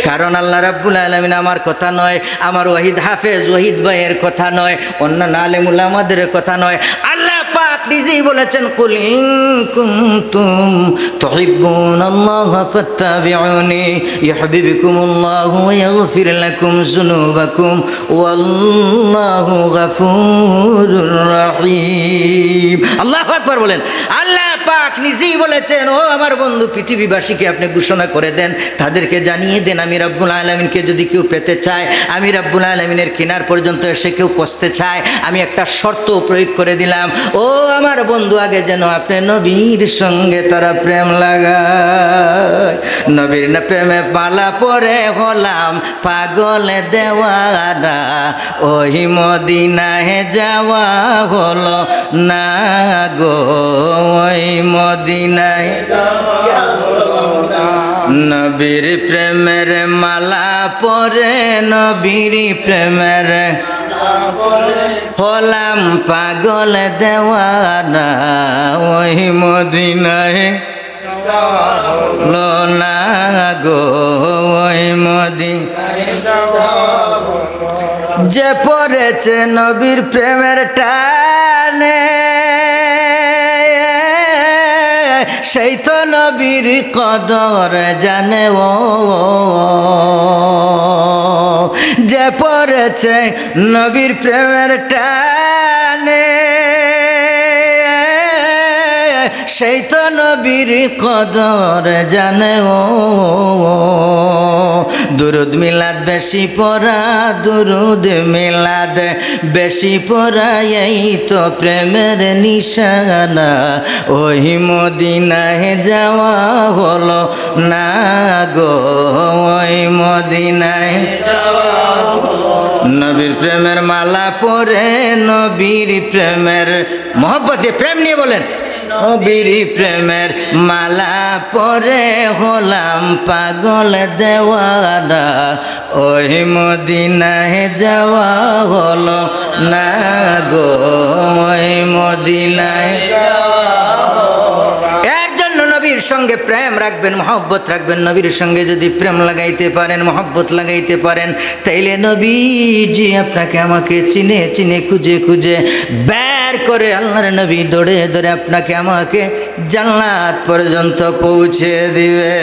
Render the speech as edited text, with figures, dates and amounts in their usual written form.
কারণ আল্লাহ রাব্বুল আলামিন আমার কথা নয়, আমার ওয়াহিদ হাফেজ ওয়াহিদ ভাইয়ের কথা নয়, অন্যান্য আলেম উলামাদের কথা নয়, আল্লাহ পাক নিজেই বলেছেন, কুল ইন কুনতুম তুহিব্বুনাল্লাহা ফাত্তাবিউনি ইউহিব্বুকুমুল্লাহু ওয়া ইয়াগফির লাকুম যুনুবাকুম ওয়াল্লাহু গফুরুর রহিম। আল্লাহু আকবার বলেন। আল্লাহ পাক নিজেই বলেছেন, ও আমার বন্ধু পৃথিবীবাসীকে আপনি ঘোষণা করে দেন, তাদেরকে জানিয়ে দেন, আমি রব্বুল আলামিনকে যদি কেউ পেতে চায়, আমি রব্বুল আলামিনের কিনার পর্যন্ত এসে কেউ পৌঁছতে চায়, আমি একটা শর্ত প্রয়োগ করে দিলাম, ও আমার বন্ধু আগে যেন আপনি নবীর সঙ্গে তারা প্রেম লাগায়। নবীর না প্রেমে পালা পরে হলাম পাগল দেওয়ানা, ওই মদিনায় যাওয়া হলো না গো, ওই মদিনায় নবীর প্রেমের মালা পরে, নবীর প্রেমের হলাম পাগল দেওয়ানা, ওই মদিনায় লো না গো, ওই মদিনায় যে পড়েছে নবীর প্রেমের টানে, সেই তো নবীর কদর জানে, ও যে পড়েছে নবীর প্রেমের টানে, সেই তো নবীর কদর জানে, ও দুরুদ মিলাদ বেশি পড়া, দুরুদ মিলাদ বেশি পড়া, এই তো প্রেমের নিশানা, ওই মদিনায় যাওয়া হলো না গো, ওই মদিনায় নবীর প্রেমের মালা পরে, নবীর প্রেমের মহব্বতে প্রেম নিয়ে বলেন, নবীর প্রেমের মালা পরে হলাম পাগল দেওয়ানা, ওই মদিনায় যাওয়া হলো না গো, ওই মদিনায়। এর জন্য নবীর সঙ্গে প্রেম রাখবেন, মহব্বত রাখবেন। নবীর সঙ্গে যদি প্রেম লাগাইতে পারেন, মহব্বত লাগাইতে পারেন, তাইলে নবীজি আপনাকে আমাকে চিনে চিনে খুঁজে খুঁজে বের করে আল্লাহর নবী দৌড়ে দৌড়ে আপনাকে আমাকে জান্নাত পর্যন্ত পৌঁছে দিবে।